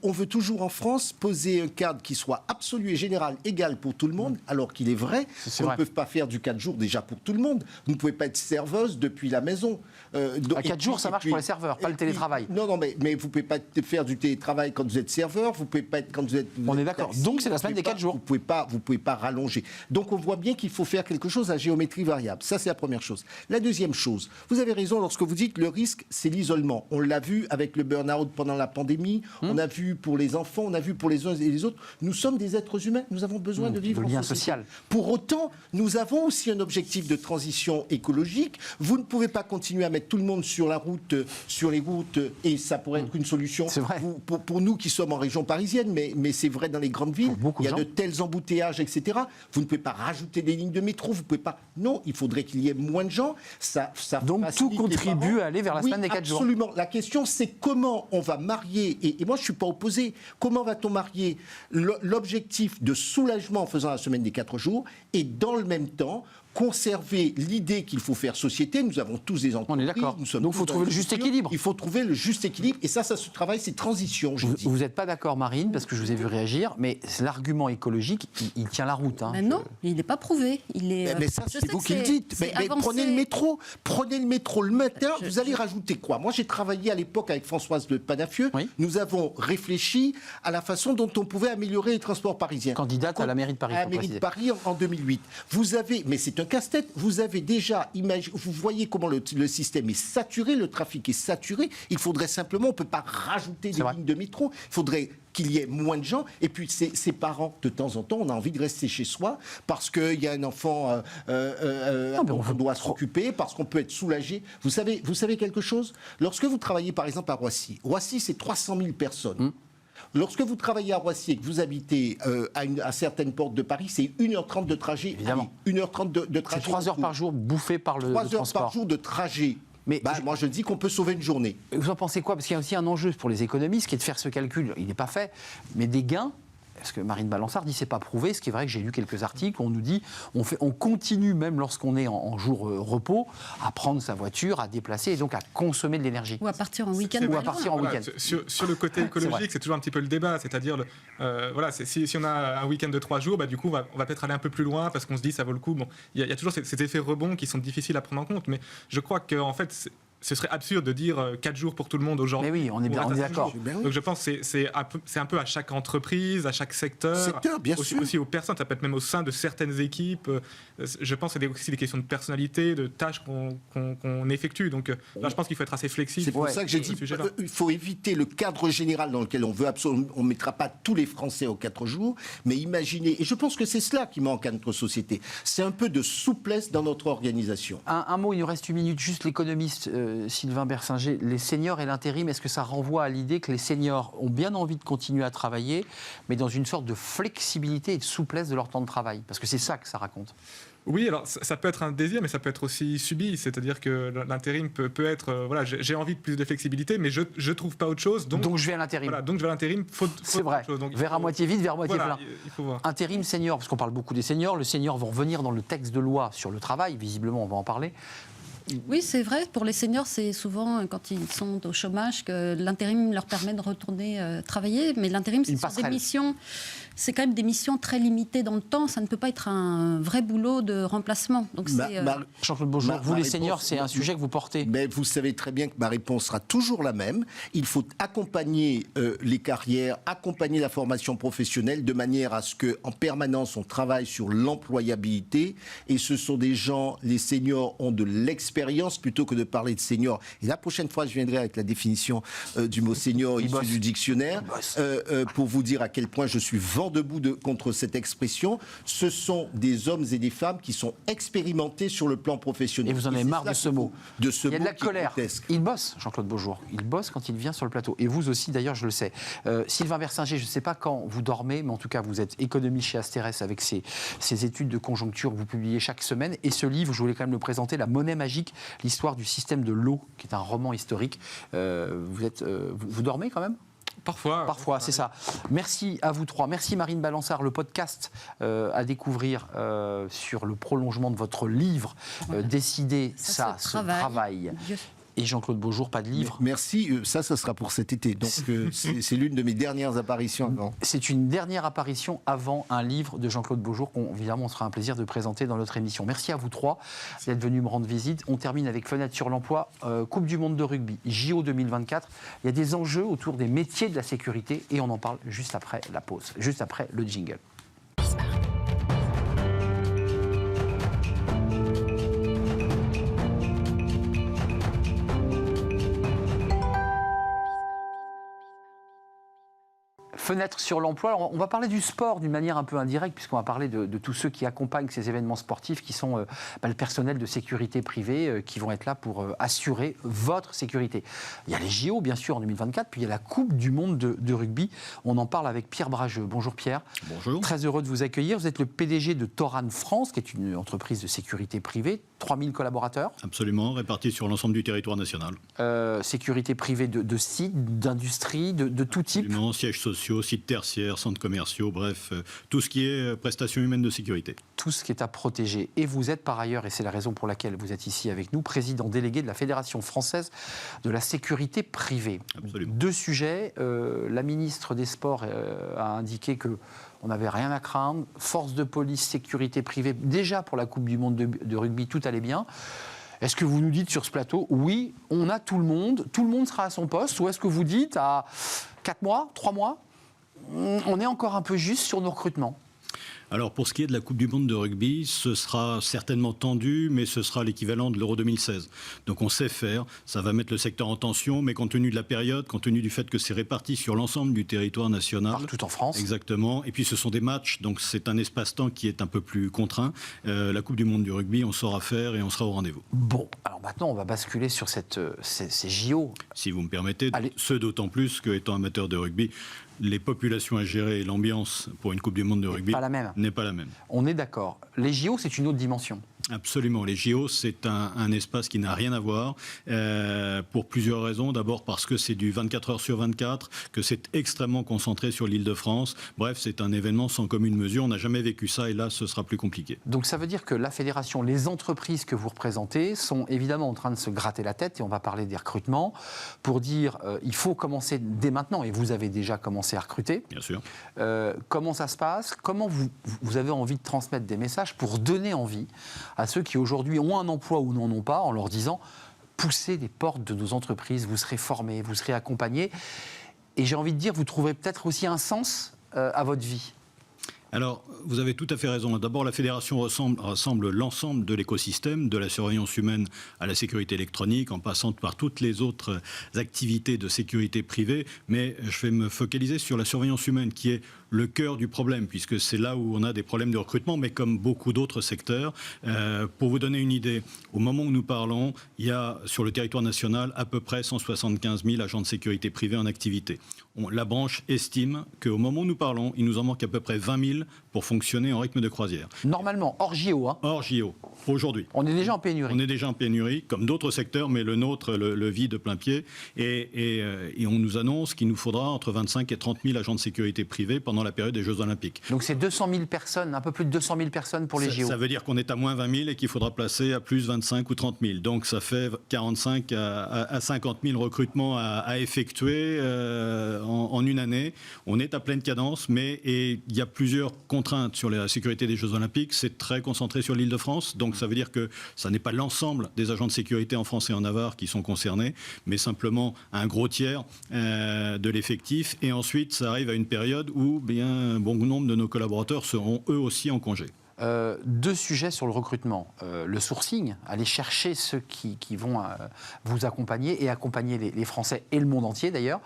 on veut toujours en France poser un cadre qui soit absolu et général, égal pour tout le monde, alors qu'il est vrai qu'on ne peut pas faire du 4 jours déjà pour tout le monde. Vous ne pouvez pas être serveuse depuis la maison. 4 jours, ça marche pour les serveurs, pas le télétravail. Non, mais vous ne pouvez pas faire du télétravail quand vous êtes serveur, vous ne pouvez pas être quand vous êtes... On est d'accord. Donc c'est la semaine des 4 jours. Vous ne pouvez pas rallonger. Donc on voit bien qu'il faut faire quelque chose à géométrie variable. Ça, c'est la première chose. La deuxième chose, vous avez raison lorsque vous dites le risque, c'est l'isolement. On l'a vu avec le burn-out pendant la pandémie, on a vu pour les enfants, on a vu pour les uns et les autres. Nous sommes des êtres humains, nous avons besoin de vivre en lien société. social. Pour autant, nous avons aussi un objectif de transition écologique. Vous ne pouvez pas continuer à mettre tout le monde sur les routes, et ça pourrait être une solution pour nous qui sommes en région parisienne, mais c'est vrai dans les grandes villes. Il y a de tels embouteillages, etc. Vous ne pouvez pas rajouter des lignes de métro, vous ne pouvez pas... Non, il faudrait qu'il y ait moins de gens. Donc tout contribue à aller vers la semaine des 4 jours. Absolument. La question, c'est comment on va marier, et moi je ne suis pas opposé, comment va-t-on marier l'objectif de soulagement en faisant la semaine des 4 jours et dans le même temps conserver l'idée qu'il faut faire société. Nous avons tous des entreprises. On est d'accord. Donc il faut trouver le juste équilibre. Il faut trouver le juste équilibre. Et ça se travaille, c'est transition. Vous n'êtes pas d'accord, Marine, parce que je vous ai vu réagir, mais l'argument écologique, il tient la route. Mais non, il n'est pas prouvé. Mais ça, c'est vous qui le dites. Mais prenez le métro. Prenez le métro le matin. Vous allez rajouter quoi? Moi, j'ai travaillé à l'époque avec Françoise de Panafieux. Oui. Nous avons réfléchi à la façon dont on pouvait améliorer les transports parisiens. Candidate à la mairie de Paris. À la mairie de Paris en 2008. Mais c'est un casse-tête. Vous avez déjà imaginé, vous voyez comment le système est saturé, le trafic est saturé. Il faudrait simplement, on ne peut pas rajouter des lignes de métro. Il faudrait qu'il y ait moins de gens. Et puis, ces parents, de temps en temps, on a envie de rester chez soi parce qu'il y a un enfant dont on doit s'occuper, parce qu'on peut être soulagé. Vous savez quelque chose? Lorsque vous travaillez, par exemple, à Roissy, c'est 300 000 personnes. Lorsque vous travaillez à Roissy et que vous habitez à certaines portes de Paris, c'est 1h30 de trajet. Évidemment. 1h30 de trajet. C'est 3 heures par jour bouffées par le transport. 3 heures par jour de trajet. Mais moi, je dis qu'on peut sauver une journée. Vous en pensez quoi? Parce qu'il y a aussi un enjeu pour les économistes qui est de faire ce calcul. Il n'est pas fait, mais des gains. Parce que Marine Balançard dit c'est pas prouvé, ce qui est vrai que j'ai lu quelques articles où on nous dit on continue même lorsqu'on est en jour repos à prendre sa voiture, à déplacer et donc à consommer de l'énergie. Ou à partir en week-end. Sur le côté écologique, c'est toujours un petit peu le débat, c'est-à-dire si on a un week-end de 3 jours, du coup on va peut-être aller un peu plus loin parce qu'on se dit ça vaut le coup. Bon, il y a toujours ces effets rebonds qui sont difficiles à prendre en compte, mais je crois qu'en fait ce serait absurde de dire 4 jours pour tout le monde aujourd'hui. Mais oui, on est d'accord. Donc je pense que c'est un peu à chaque entreprise, à chaque secteur bien sûr. Aussi aux personnes, ça peut être même au sein de certaines équipes. Je pense que c'est aussi des questions de personnalité, de tâches qu'on effectue. Donc là, je pense qu'il faut être assez flexible. C'est pour ça que j'ai dit qu'il faut éviter le cadre général dans lequel on veut absolument... On ne mettra pas tous les Français aux 4 jours, mais imaginez... Et je pense que c'est cela qui manque à notre société. C'est un peu de souplesse dans notre organisation. Un mot, il nous reste 1 minute, juste l'économiste Sylvain Bersinger, les seniors et l'intérim, est-ce que ça renvoie à l'idée que les seniors ont bien envie de continuer à travailler, mais dans une sorte de flexibilité et de souplesse de leur temps de travail? Parce que c'est ça que ça raconte. Oui, alors ça peut être un désir, mais ça peut être aussi subi. C'est-à-dire que l'intérim peut être, voilà, j'ai envie de plus de flexibilité, mais je trouve pas autre chose. Donc je vais à l'intérim. Voilà, donc je vais à l'intérim. C'est vrai. Verre à moitié vide, verre à moitié plein. Il faut voir. Intérim, senior, parce qu'on parle beaucoup des seniors. Les seniors vont revenir dans le texte de loi sur le travail. Visiblement, on va en parler. Oui, c'est vrai. Pour les seniors, c'est souvent quand ils sont au chômage que l'intérim leur permet de retourner travailler. Mais l'intérim, c'est sur des missions. C'est quand même des missions très limitées dans le temps. Ça ne peut pas être un vrai boulot de remplacement. Donc Jean-Claude Beaujour, vous les seniors, c'est un sujet que vous portez. Mais vous savez très bien que ma réponse sera toujours la même. Il faut accompagner les carrières, accompagner la formation professionnelle de manière à ce qu'en permanence, on travaille sur l'employabilité. Et ce sont des gens, les seniors ont de l'expérience plutôt que de parler de seniors. Et la prochaine fois, je viendrai avec la définition du mot senior issu du dictionnaire pour vous dire à quel point je suis vent debout contre cette expression. Ce sont des hommes et des femmes qui sont expérimentés sur le plan professionnel. Et vous en avez marre de ce mot. De ce il y a de mot la colère. Il bosse, Jean-Claude Beaujour. Il bosse quand il vient sur le plateau. Et vous aussi, d'ailleurs, je le sais. Sylvain Bersinger, je ne sais pas quand vous dormez, mais en tout cas, vous êtes économiste chez Asterès avec ces études de conjoncture que vous publiez chaque semaine. Et ce livre, je voulais quand même le présenter, La monnaie magique, l'histoire du système de l'eau, qui est un roman historique. Vous dormez quand même ? Parfois, c'est ça. Merci à vous trois. Merci Marine Balançard. Le podcast à découvrir sur le prolongement de votre livre, Décider, ça se travaille. Et Jean-Claude Beaujour, pas de livre. Merci, ça sera pour cet été. Donc c'est l'une de mes dernières apparitions avant. C'est une dernière apparition avant un livre de Jean-Claude Beaujour qu'on, évidemment, on sera un plaisir de présenter dans notre émission. Merci à vous trois d'être venus me rendre visite. On termine avec Fenêtre sur l'emploi, Coupe du monde de rugby, JO 2024. Il y a des enjeux autour des métiers de la sécurité et on en parle juste après la pause, juste après le jingle. Fenêtre sur l'emploi. Alors, on va parler du sport d'une manière un peu indirecte, puisqu'on va parler de tous ceux qui accompagnent ces événements sportifs, qui sont le personnel de sécurité privée, qui vont être là pour assurer votre sécurité. Il y a les JO, bien sûr, en 2024, puis il y a la Coupe du monde de rugby. On en parle avec Pierre Brageux. Bonjour Pierre. Bonjour. Très heureux de vous accueillir. Vous êtes le PDG de Toran France, qui est une entreprise de sécurité privée. 3000 collaborateurs. Absolument, répartis sur l'ensemble du territoire national. Sécurité privée de sites, d'industries, de tout type. Absolument, sièges sociaux, sites tertiaires, centres commerciaux, bref, tout ce qui est prestations humaines de sécurité. Tout ce qui est à protéger. Et vous êtes par ailleurs, et c'est la raison pour laquelle vous êtes ici avec nous, président délégué de la Fédération française de la sécurité privée. Absolument. Deux sujets. La ministre des Sports a indiqué que on n'avait rien à craindre. Force de police, sécurité privée, déjà pour la Coupe du monde de rugby, tout allait bien. Est-ce que vous nous dites sur ce plateau, oui, on a tout le monde sera à son poste, ou est-ce que vous dites à 4 mois, 3 mois, on est encore un peu juste sur nos recrutements ? Alors pour ce qui est de la Coupe du monde de rugby, ce sera certainement tendu, mais ce sera l'équivalent de l'Euro 2016. Donc on sait faire, ça va mettre le secteur en tension, mais compte tenu de la période, compte tenu du fait que c'est réparti sur l'ensemble du territoire national. Partout en France. Exactement. Et puis ce sont des matchs, donc c'est un espace-temps qui est un peu plus contraint. La Coupe du monde du rugby, on saura faire et on sera au rendez-vous. Bon, alors maintenant on va basculer sur ces JO. Si vous me permettez, ce d'autant plus qu'étant amateur de rugby, les populations à gérer et l'ambiance pour une Coupe du monde de rugby n'est pas la même. On est d'accord. Les JO, c'est une autre dimension. Absolument. Les JO, c'est un espace qui n'a rien à voir pour plusieurs raisons. D'abord parce que c'est du 24 heures sur 24, que c'est extrêmement concentré sur l'Île-de-France. Bref, c'est un événement sans commune mesure. On n'a jamais vécu ça et là, ce sera plus compliqué. Donc ça veut dire que la fédération, les entreprises que vous représentez sont évidemment en train de se gratter la tête, et on va parler des recrutements, pour dire il faut commencer dès maintenant, et vous avez déjà commencé à recruter. Bien sûr. Comment ça se passe ? Comment vous avez envie de transmettre des messages pour donner envie à ceux qui aujourd'hui ont un emploi ou n'en ont pas, en leur disant poussez les portes de nos entreprises, vous serez formés, vous serez accompagnés. Et j'ai envie de dire, vous trouverez peut-être aussi un sens à votre vie. Alors, vous avez tout à fait raison. D'abord, la fédération rassemble l'ensemble de l'écosystème, de la surveillance humaine à la sécurité électronique, en passant par toutes les autres activités de sécurité privée. Mais je vais me focaliser sur la surveillance humaine, qui est le cœur du problème, puisque c'est là où on a des problèmes de recrutement, mais comme beaucoup d'autres secteurs. Pour vous donner une idée, au moment où nous parlons, il y a sur le territoire national à peu près 175 000 agents de sécurité privés en activité. La branche estime qu'au moment où nous parlons, il nous en manque à peu près 20 000 pour fonctionner en rythme de croisière. Normalement, hors JO. Hein. Hors JO, aujourd'hui. On est déjà en pénurie. On est déjà en pénurie, comme d'autres secteurs, mais le nôtre le vit de plein pied. Et on nous annonce qu'il nous faudra entre 25 et 30 000 agents de sécurité privés pendant la période des Jeux Olympiques. Donc c'est 200 000 personnes, un peu plus de 200 000 personnes pour les JO. Ça veut dire qu'on est à moins 20 000 et qu'il faudra placer à plus 25 ou 30 000. Donc ça fait 45 à 50 000 recrutements à effectuer en une année. On est à pleine cadence, mais il y a plusieurs contraintes sur la sécurité des Jeux Olympiques. C'est très concentré sur l'Île-de-France, donc ça veut dire que ça n'est pas l'ensemble des agents de sécurité en France et en Navarre qui sont concernés, mais simplement un gros tiers de l'effectif. Et ensuite, ça arrive à une période où un bon nombre de nos collaborateurs seront eux aussi en congé. Deux sujets sur le recrutement. Le sourcing, aller chercher ceux qui vont vous accompagner et accompagner les Français et le monde entier d'ailleurs.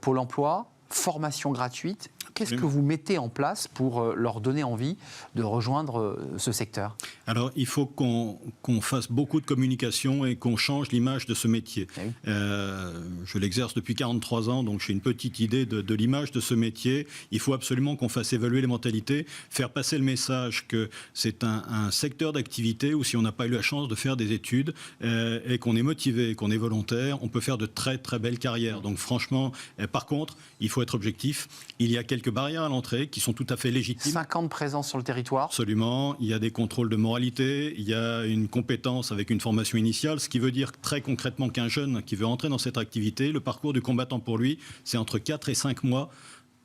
Pôle emploi, formation gratuite. Qu'est-ce que vous mettez en place pour leur donner envie de rejoindre ce secteur ? Alors, il faut qu'on fasse beaucoup de communication et qu'on change l'image de ce métier. Oui. Je l'exerce depuis 43 ans, donc j'ai une petite idée de l'image de ce métier. Il faut absolument qu'on fasse évoluer les mentalités, faire passer le message que c'est un secteur d'activité où si on n'a pas eu la chance de faire des études et qu'on est motivé, qu'on est volontaire, on peut faire de très très belles carrières. Donc franchement, par contre, il faut être objectif. Il y a quelques barrières à l'entrée qui sont tout à fait légitimes. 5 ans de présence sur le territoire. Absolument. Il y a des contrôles de moralité, il y a une compétence avec une formation initiale, ce qui veut dire très concrètement qu'un jeune qui veut entrer dans cette activité, le parcours du combattant pour lui, c'est entre 4 et 5 mois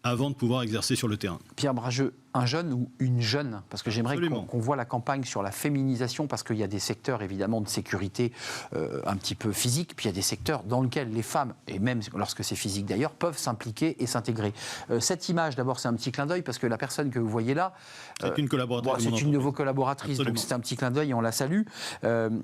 avant de pouvoir exercer sur le terrain. Pierre Brageux, un jeune ou une jeune ? Parce que j'aimerais qu'on voit la campagne sur la féminisation, parce qu'il y a des secteurs évidemment de sécurité un petit peu physique, puis il y a des secteurs dans lesquels les femmes, et même lorsque c'est physique d'ailleurs, peuvent s'impliquer et s'intégrer. Cette image, d'abord, c'est un petit clin d'œil, parce que la personne que vous voyez là, c'est une collaboratrice. C'est une de vos collaboratrices, Absolument. donc c'est un petit clin d'œil et on la salue.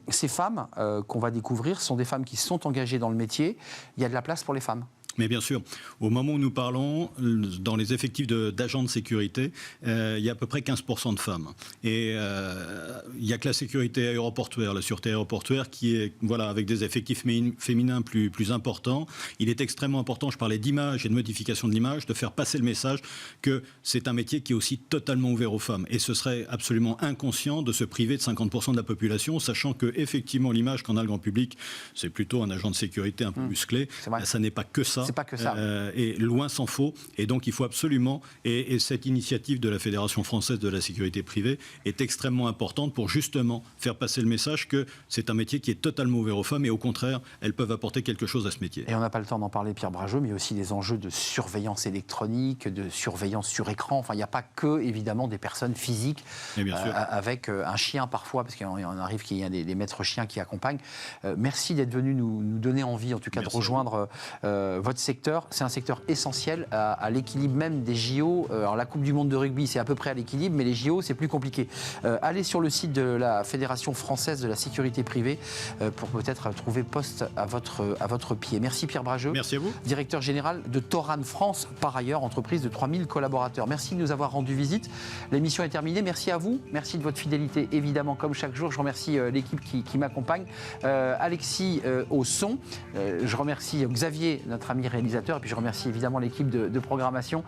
Ces femmes qu'on va découvrir sont des femmes qui sont engagées dans le métier. Il y a de la place pour les femmes. Mais bien sûr, au moment où nous parlons, dans les effectifs d'agents de sécurité, il y a à peu près 15% de femmes. Et il n'y a que la sécurité aéroportuaire, la sûreté aéroportuaire, qui est avec des effectifs féminins plus importants. Il est extrêmement important, je parlais d'image et de modification de l'image, de faire passer le message que c'est un métier qui est aussi totalement ouvert aux femmes. Et ce serait absolument inconscient de se priver de 50% de la population, sachant que effectivement l'image qu'en a le grand public, c'est plutôt un agent de sécurité un peu musclé. Ça n'est pas que ça. C'est pas que ça. Et loin s'en faut. Et donc il faut absolument, et cette initiative de la Fédération française de la sécurité privée est extrêmement importante pour justement faire passer le message que c'est un métier qui est totalement ouvert aux femmes et au contraire, elles peuvent apporter quelque chose à ce métier. Et on n'a pas le temps d'en parler, Pierre Brageux, mais il y a aussi des enjeux de surveillance électronique, de surveillance sur écran. Enfin, il n'y a pas que, évidemment, des personnes physiques avec un chien parfois, parce qu'il en arrive qu'il y a des maîtres chiens qui accompagnent. Merci d'être venu nous donner envie, en tout cas, de rejoindre votre secteur. C'est un secteur essentiel à l'équilibre même des JO. Alors la Coupe du Monde de rugby, c'est à peu près à l'équilibre, mais les JO, c'est plus compliqué. Allez sur le site de la Fédération française de la sécurité privée pour peut-être trouver poste à votre pied. Merci Pierre Brageux. Merci à vous. Directeur général de Toran France, par ailleurs, entreprise de 3000 collaborateurs. Merci de nous avoir rendu visite. L'émission est terminée. Merci à vous. Merci de votre fidélité, évidemment, comme chaque jour. Je remercie l'équipe qui m'accompagne. Alexis au son. Je remercie Xavier, notre ami réalisateur, et puis je remercie évidemment l'équipe de programmation,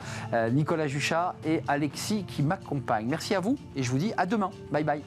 Nicolas Juchat et Alexis qui m'accompagnent. Merci à vous et je vous dis à demain. Bye bye.